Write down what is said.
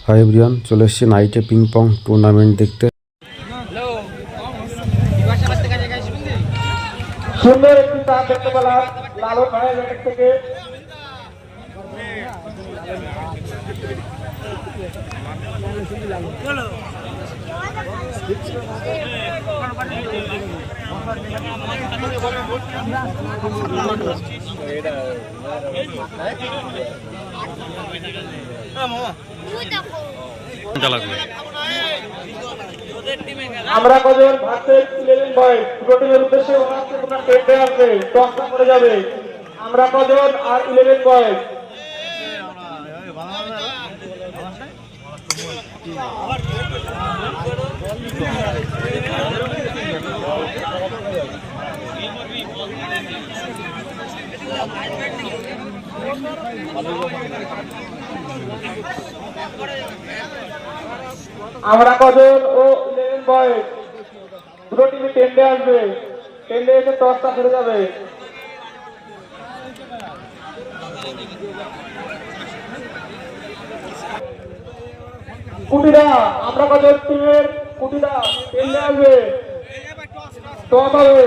Hi everyone, চলে এসেছি নাইটে পিং পং টুর্নামেন্ট দেখতে। সুন্দর একটি চাপ দেখতে পেলাম লালন ভাইয়ের ব্যাট থেকে। আমরা কজন ভার্সেস 11 বয়েজ দুটো টিমের উদ্দেশ্যে ওনাকে কোনো টেন্ডে আসবে, টসটা করে যাবে। আমরা কজন আর 11 বয়েজ। আমরা কজন ও 11 বয়েজ দুটো টিমে টেন্ডে আসবে, টেন্ডে এসে টসটা করে যাবে। কুটিরা, আমরা কজন টিমের কুটিরা টেন্ডে আসবে, টস হবে।